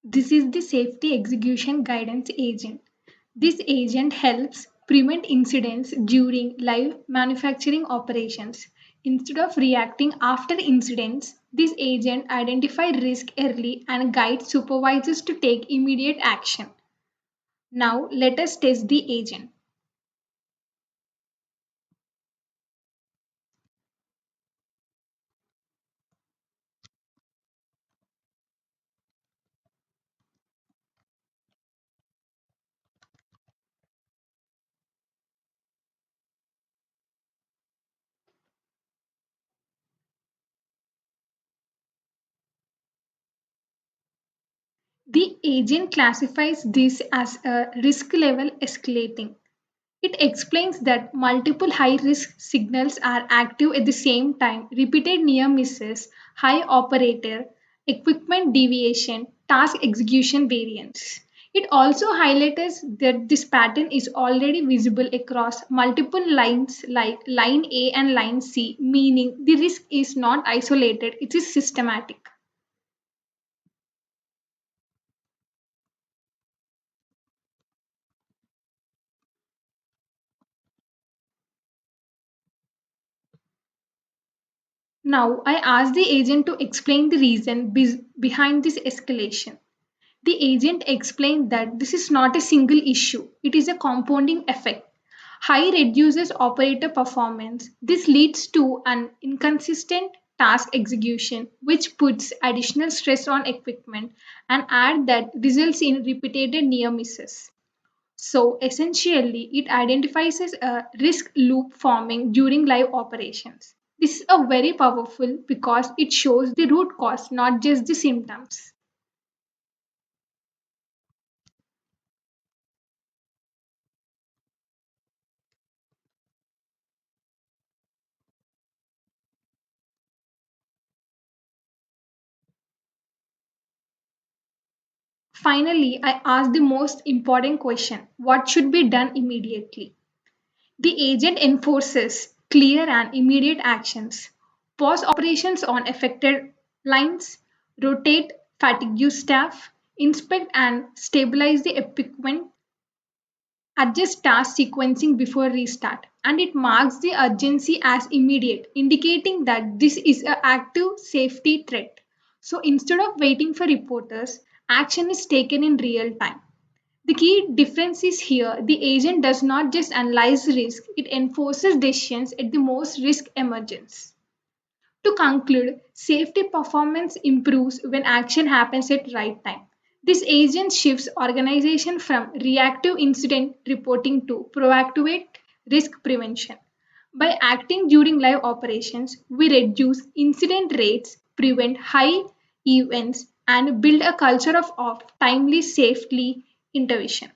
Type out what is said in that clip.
This is the safety execution guidance agent. This agent helps prevent incidents during live manufacturing operations. Instead of reacting after incidents, this agent identifies risk early and guides supervisors to take immediate action. Now, let us test the agent. The agent classifies this as a risk level escalating. It explains that multiple high risk signals are active at the same time, repeated near misses, high operator, equipment deviation, task execution variance. It also highlights that this pattern is already visible across multiple lines like line A and line C, meaning the risk is not isolated, it is systematic. Now, I asked the agent to explain the reason behind this escalation. The agent explained that this is not a single issue, it is a compounding effect. High reduces operator performance. This leads to an inconsistent task execution, which puts additional stress on equipment and add that results in repeated near misses. So essentially, it identifies as a risk loop forming during live operations. This is a very powerful because it shows the root cause, not just the symptoms. Finally, I asked the most important question: what should be done immediately? The agent enforces clear and immediate actions. Pause operations on affected lines, rotate fatigue staff, inspect and stabilize the equipment, adjust task sequencing before restart, and it marks the urgency as immediate, indicating that this is an active safety threat. So instead of waiting for reporters, action is taken in real time. The key difference is here the agent does not just analyze risk, it enforces decisions at the most risk emergence. To conclude, safety performance improves when action happens at right time. This agent shifts organization from reactive incident reporting to proactive risk prevention. By acting during live operations, we reduce incident rates, prevent high events, and build a culture of timely safety intervention.